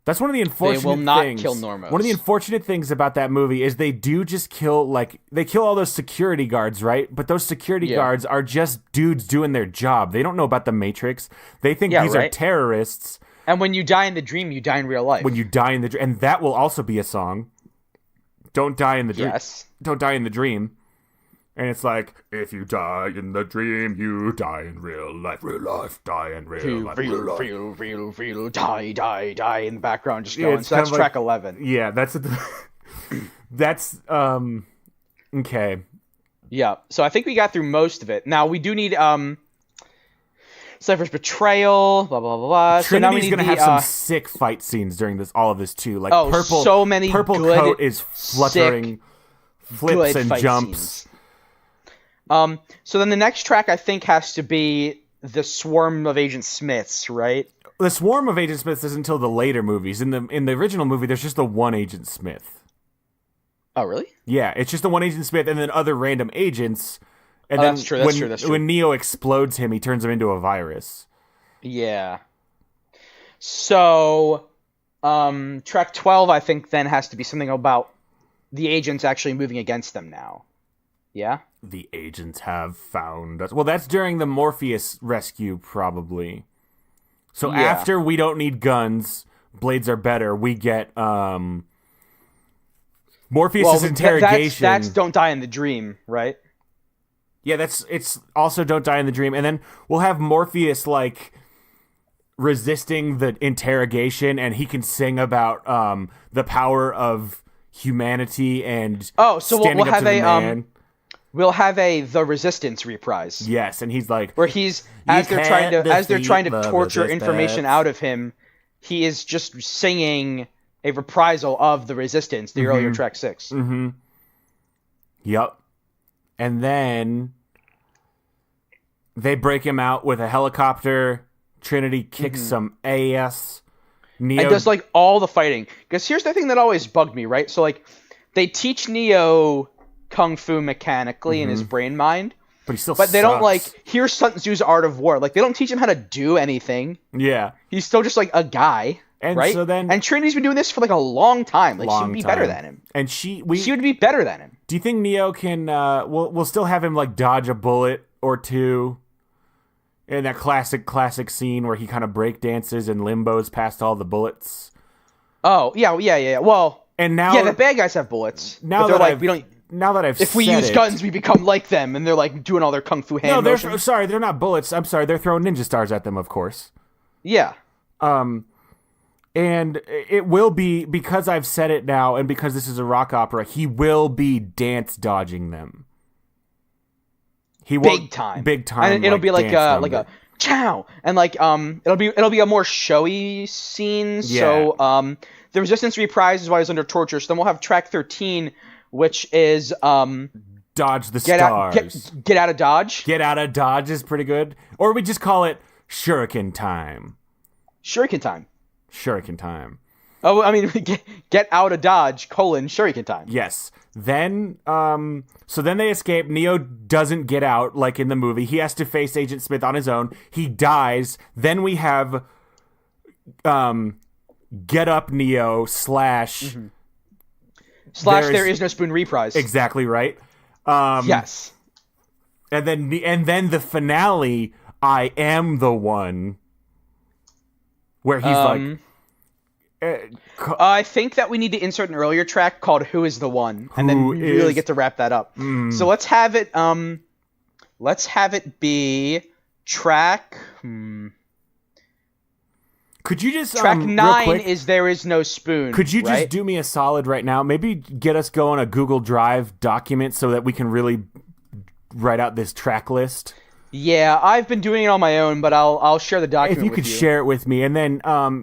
That's one of the unfortunate They will not things. kill Normos. One of the unfortunate things about that movie is they do just kill, like, they kill all those security guards, right? But those security guards are just dudes doing their job. They don't know about the Matrix. They think these are terrorists. And when you die in the dream, you die in real life. When you die in the dream. And that will also be a song. Don't die in the dream. Yes. Don't die in the dream. And it's like, if you die in the dream, you die in real life. Real life, die in real life. Real, die in the background just going. So that's track 11. Yeah, that's, okay. Yeah, so I think we got through most of it. Now, we do need, Cypher's betrayal, blah, blah, blah, blah. Trinity's going to have some sick fight scenes during all of this, too. Like, purple coat is fluttering, flips and jumps. Scenes. So then the next track I think has to be the Swarm of Agent Smiths, right? The Swarm of Agent Smiths is until the later movies. In the original movie, there's just the one Agent Smith. Oh, really? Yeah, it's just the one Agent Smith and then other random agents. And then that's true. When Neo explodes him, he turns him into a virus. Yeah. So, track 12 I think then has to be something about the agents actually moving against them now. Yeah? The agents have found us. Well, that's during the Morpheus rescue, probably. So after we don't need guns, blades are better, we get Morpheus's interrogation. That's Don't Die in the Dream, right? Yeah, it's also Don't Die in the Dream. And then we'll have Morpheus, like, resisting the interrogation, and he can sing about the power of humanity and standing up to the man. We'll have the Resistance reprise. Yes, and he's like, where he's as they're trying to torture information out of him, he is just singing a reprisal of the Resistance, the earlier track 6. Mm-hmm. Yep. And then they break him out with a helicopter. Trinity kicks some ass. Neo and does like all the fighting. Because here's the thing that always bugged me, right? So like they teach Neo kung fu mechanically in his brain mind, but they don't like here's Sun Tzu's art of war. Like they don't teach him how to do anything. Yeah, he's still just like a guy, and right? And Trinity's been doing this for like a long time. Like she would be better than him, and she would be better than him. Do you think Neo can? We'll still have him like dodge a bullet or two. In that classic scene where he kind of break dances and limbos past all the bullets. Oh yeah. Well, and now the bad guys have bullets. Now they're that we don't. Now that I've if we use guns, we become like them, and they're like doing all their kung fu hand motions. Sorry, they're not bullets. I'm sorry, they're throwing ninja stars at them, of course. Yeah. And it will be, because I've said it now, and because this is a rock opera, he will be dance dodging them. He will big time, and it'll be like a chow, and like it'll be a more showy scene. Yeah. So the Resistance reprise is why he's under torture. So then we'll have track 13. Which is Dodge the Stars. Get out of Dodge. Get out of Dodge is pretty good. Or we just call it Shuriken Time. Shuriken Time. Shuriken Time. Oh, I mean, get out of Dodge, Shuriken Time. Yes. Then, so then they escape. Neo doesn't get out like in the movie. He has to face Agent Smith on his own. He dies. Then we have Get Up Neo / There Is No Spoon reprise. Exactly right. Yes. And then the finale, I Am the One, where he's I think that we need to insert an earlier track called Who Is the One, and then we really get to wrap that up. So let's have it be track Could you just track 9 is There Is No Spoon? Could you just do me a solid right now? Maybe get us going a Google Drive document so that we can really write out this track list. Yeah, I've been doing it on my own, but I'll share the document. If you could share it with me, and then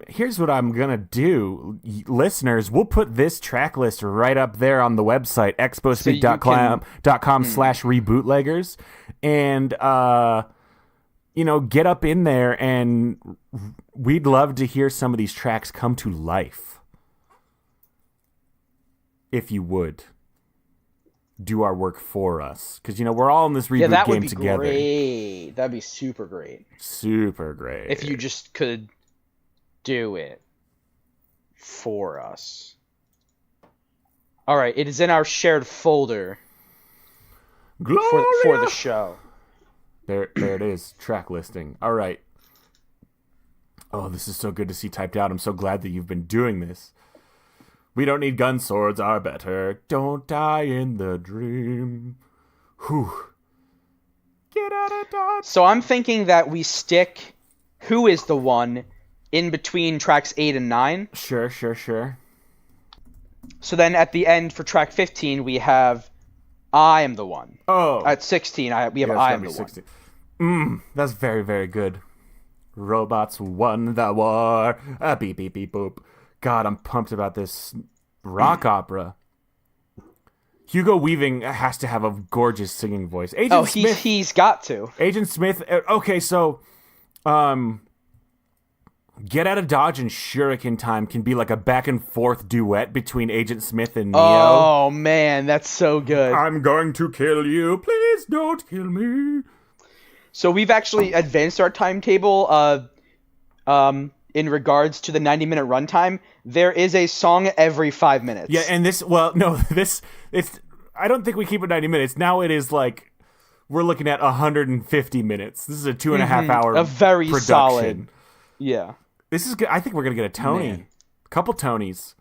here's what I'm gonna do, listeners. We'll put this track list right up there on the website expospeak.com/rebootleggers, and get up in there, and we'd love to hear some of these tracks come to life. If you would do our work for us, because we're all in this reboot game together. Great. That'd be super great. Super great. If you just could do it. for us. All right, it is in our shared folder for the show. There it is. Track listing. All right. Oh, this is so good to see typed out. I'm so glad that you've been doing this. We don't need gun swords are better. Don't die in the dream. Whew. Get out of Dodge. So I'm thinking that we stick Who Is the One in between tracks 8 and 9. Sure. So then at the end for track 15, we have I Am the One. Oh. At 16, we have I Am the 16. One. That's very, very good. Robots won the war. Beep, beep, beep, boop. God, I'm pumped about this rock opera. Hugo Weaving has to have a gorgeous singing voice. Agent Smith, he's got to. Agent Smith. Okay, so, Get Out of Dodge and Shuriken Time can be like a back and forth duet between Agent Smith and Neo. Oh man, that's so good. I'm going to kill you. Please don't kill me. So we've actually advanced our timetable. In regards to the 90-minute runtime, there is a song every 5 minutes. Yeah, and it's. I don't think we keep it 90 minutes. Now it is like we're looking at 150 minutes. This is a 2.5 hour. A very production. solid. Yeah. This is good. I think we're gonna get a Tony. Man. A couple Tonys.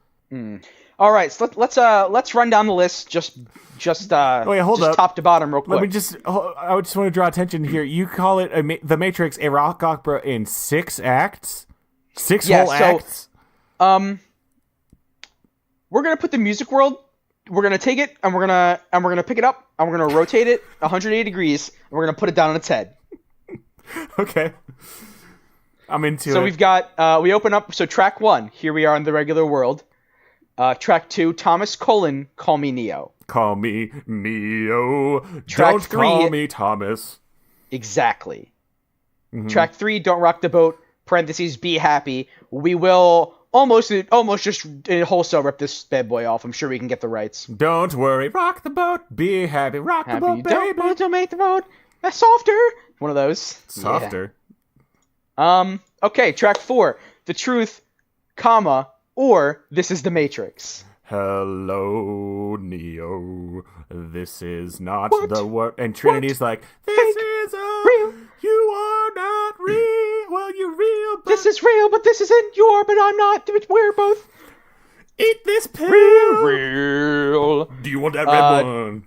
All right, so let's run down the list. Just Wait, hold up. top to bottom, real quick. I just want to draw attention here. You call it The Matrix, a rock opera in 6 acts, 6 whole acts. We're gonna put the music world. We're gonna take it and we're gonna pick it up and we're gonna rotate it 180 degrees and we're gonna put it down on its head. Okay. I'm into it. So we've got we open up. So track 1, here we are in the regular world. Track 2, Thomas: Call Me Neo. Call me Neo. Track Don't 3, call me Thomas. Exactly. Track 3, Don't Rock the Boat. Parentheses, Be Happy. We will almost just wholesale rip this bad boy off. I'm sure we can get the rights. Don't worry, rock the boat. Be happy, rock the boat, baby. Don't make the road softer. One of those. Softer. Yeah. Okay, track 4, The Truth, comma, or This Is the Matrix. Hello, Neo. This is not What? the word. And Trinity's like, this is real. You are not real. Well, you're real, but This is real, but this isn't. You are, but I'm not. We're both eat this pill. real. Do you want that red one?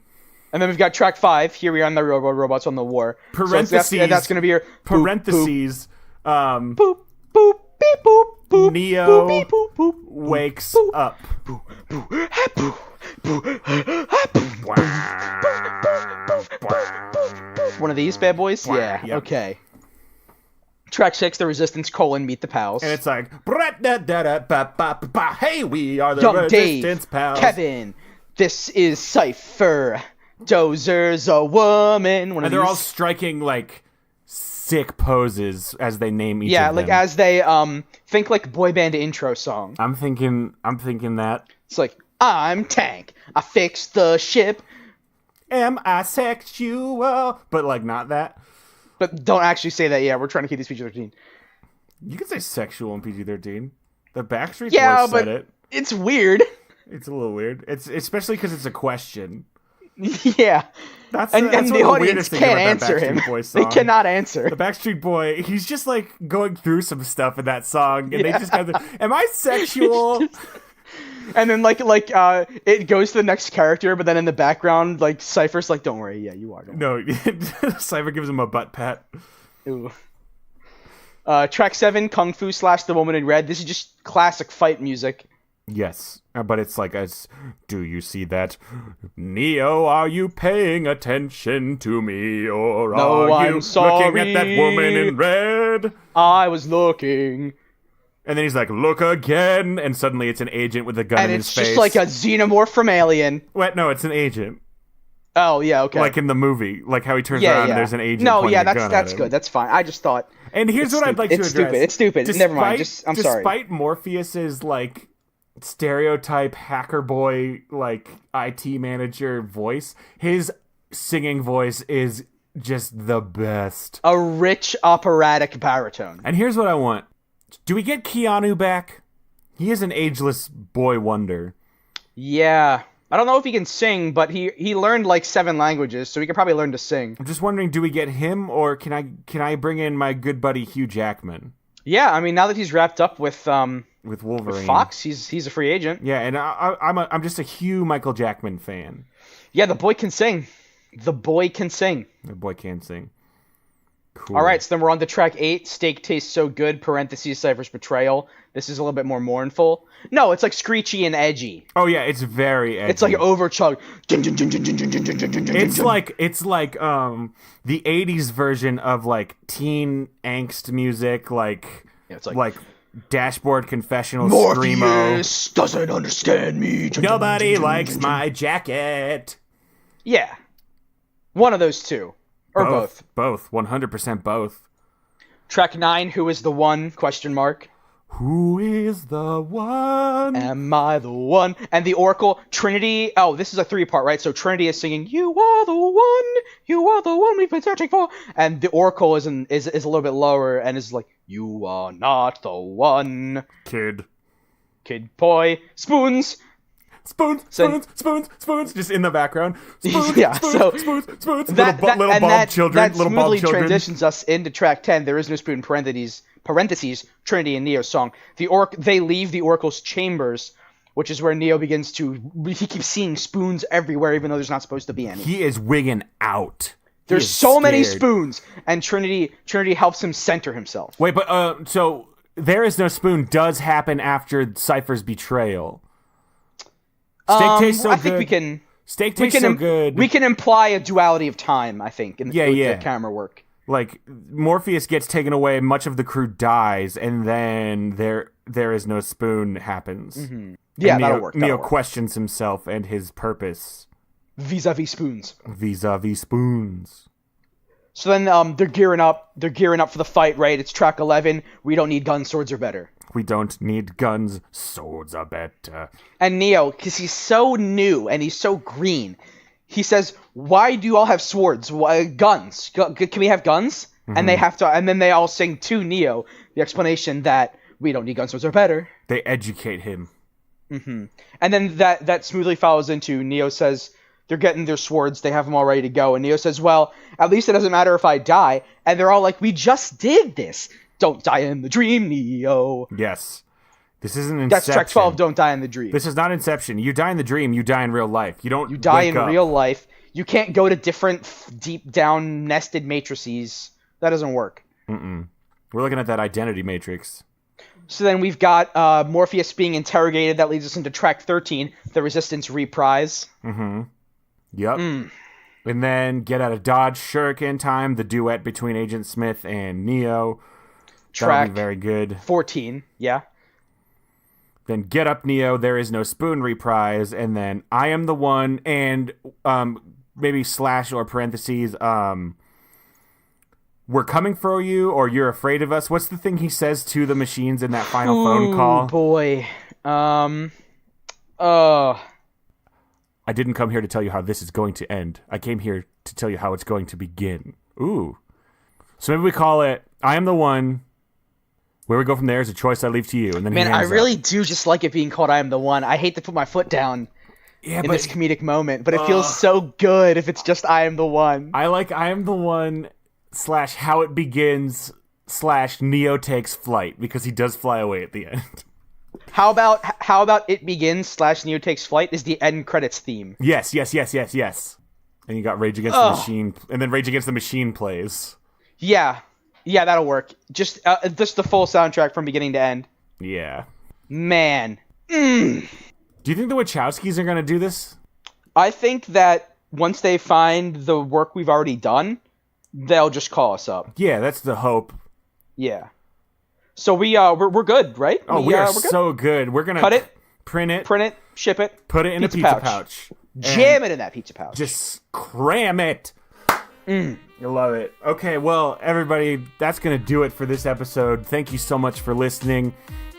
And then we've got track 5. Here we are on the Railroad Robots on the War. Parentheses. So that's going to be your Parentheses. Boop, boop, beep, boop, boop. Neo boop, beep, boop, boop, wakes boop, up. boop, boop, ha, boop, boop, ha, boop. One of these bad boys? Yeah. Yep. Okay. Track 6, The Resistance: Meet the Pals. And it's like, hey, we are the Young Resistance Dave, Pals. Kevin, this is Cypher. Dozer's a woman. One of And they're these. all striking like sick poses as they name each Yeah, of like them. as they think like boy band intro song. I'm thinking that. It's like, I'm Tank. I fixed the ship. Am I sexual? But like not that. But don't actually say that. Yeah, we're trying to keep these PG-13. You can say sexual in PG-13. The Backstreet Yeah, Boys but said it. it's weird. It's a little weird. It's especially because it's a question. Yeah. That's And one of the audience weirdest things can't about that answer him. Backstreet Boys They song. cannot answer. The Backstreet Boy, he's just like going through some stuff in that song, and they just kind of, am I sexual? And then it goes to the next character, but then in the background, like Cypher's like, "Don't worry, yeah, you are." Don't worry. No, Cypher gives him a butt pat. Ooh. Track 7, Kung Fu / The Woman in Red. This is just classic fight music. Yes, but it's like, do you see that? Neo, are you paying attention to me, or No, are I'm you sorry. looking at that woman in red? I was looking. And then he's like, look again, and suddenly it's an agent with a gun And in it's his face. just like a xenomorph from Alien. Wait, no, it's an agent. Oh, yeah, okay. Like in the movie, like how he turns yeah, around yeah. and there's an agent. No, pointing yeah, a gun that's at him. good. That's fine. I just thought. And here's what I'd like to It's address. It's stupid. Never mind. I'm sorry. Despite Morpheus's like stereotype hacker boy, like IT manager voice, his singing voice is just the best. A rich operatic baritone. And here's what I want: do we get Keanu back? He is an ageless boy wonder. Yeah. I don't know if he can sing, but he learned like 7 languages, so he could probably learn to sing. I'm just wondering, do we get him, or can I bring in my good buddy Hugh Jackman? Yeah, I mean, now that he's wrapped up with Wolverine, with Fox, he's a free agent. Yeah, and I'm just a Hugh Michael Jackman fan. Yeah, the boy can sing. The boy can sing. The boy can sing. Cool. All right, so then we're on to track 8. Steak tastes so good. Parentheses Cypher's betrayal. This is a little bit more mournful. No, it's like screechy and edgy. Oh yeah, it's very edgy. It's like overchug. It's like the 80s version of like teen angst music, like Yeah, it's like Dashboard Confessional screamo. Morpheus doesn't understand me. Nobody likes my jacket. Yeah. One of those two. Or both. Both. 100% both. Track 9, Who is the One? Question mark. Who is the one? Am I the one? And the Oracle, Trinity. Oh, this is a 3-part, right? So Trinity is singing, "You are the one we've been searching for." And the Oracle is a little bit lower and is like, "You are not the one." Kid boy. Spoons. Spoons, just in the background. Spoons, Yeah, spoons, so spoons. That Little bulb children. transitions us into track 10. There is no spoon. Parentheses. Trinity and Neo's song. They leave the Oracle's chambers, which is where Neo begins to. He keeps seeing spoons everywhere, even though there's not supposed to be any. He is wigging out. There's so many spoons, and Trinity helps him center himself. Wait, but so there is no spoon does happen after Cypher's betrayal. Steak tastes so I good. think we can. Steak tastes so good. We can imply a duality of time, I think, in the camera work. Like, Morpheus gets taken away, much of the crew dies, and then there is no spoon happens. Mm-hmm. Yeah, that'll work. Neo questions himself and his purpose. Vis-a-vis spoons. Vis-a-vis spoons. So then they're gearing up. They're gearing up for the fight, right? It's track 11. We don't need guns, swords are better. We don't need guns, swords are better. And Neo, because he's so new and he's so green, he says, "Why do you all have swords? Why, guns? Can we have guns?" Mm-hmm. And they have to. And then they all sing to Neo the explanation that we don't need guns, swords are better. They educate him. Mm-hmm. And then that smoothly follows into Neo says they're getting their swords, they have them all ready to go, and Neo says, "Well, at least it doesn't matter if I die." And they're all like, "We just did this. Don't die in the dream, Neo." Yes. This isn't Inception. That's track 12, Don't Die in the Dream. This is not Inception. You die in the dream, you die in real life. You die in real life. You can't go to different deep down nested matrices. That doesn't work. Mm-mm. We're looking at that identity matrix. So then we've got Morpheus being interrogated. That leads us into track 13, The Resistance Reprise. Mm-hmm. Yep. And then Get Out of Dodge, Shuriken Time, the duet between Agent Smith and Neo. Track That'll be very good. 14, yeah. Then Get Up, Neo, There Is No Spoon reprise, and then I Am the One, and maybe slash or parentheses, we're coming for you, or you're afraid of us. What's the thing he says to the machines in that final phone call? Oh, boy. I didn't come here to tell you how this is going to end. I came here to tell you how it's going to begin. Ooh. So maybe we call it I Am the One. Where we go from there is a choice I leave to you. And then man, I really do just like it being called I Am the One. I hate to put my foot down in this comedic moment, but it feels so good if it's just I Am the One. I like I Am the One / how it begins / Neo takes flight, because he does fly away at the end. How about it begins / Neo takes flight is the end credits theme. Yes. And you got Rage Against the Machine, and then Rage Against the Machine plays. Yeah, that'll work. Just the full soundtrack from beginning to end. Yeah. Man. Do you think the Wachowskis are going to do this? I think that once they find the work we've already done, they'll just call us up. Yeah, that's the hope. Yeah. So we're good, right? Oh, we are so good. We're going to cut it, print it, ship it, put it in a pizza pouch. Jam it in that pizza pouch. Just cram it. You love it. Okay, well, everybody, that's going to do it for this episode. Thank you so much for listening.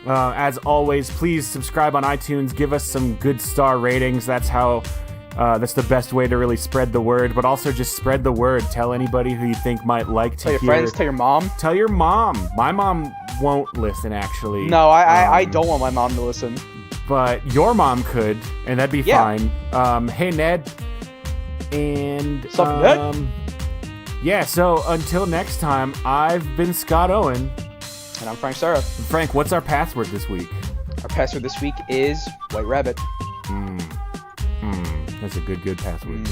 As always, please subscribe on iTunes. Give us some good star ratings. That's how That's the best way to really spread the word, but also just spread the word. Tell anybody who you think might like to Tell your hear. friends, tell your mom. Tell your mom. My mom won't listen, actually. No, I don't want my mom to listen. But your mom could, and that'd be Yeah. fine. Hey, Ned. And, What's up, Ned? yeah, so until next time, I've been Scott Owen. And I'm Frank Sarah. Frank, what's our password this week? Our password this week is White Rabbit. That's a good password.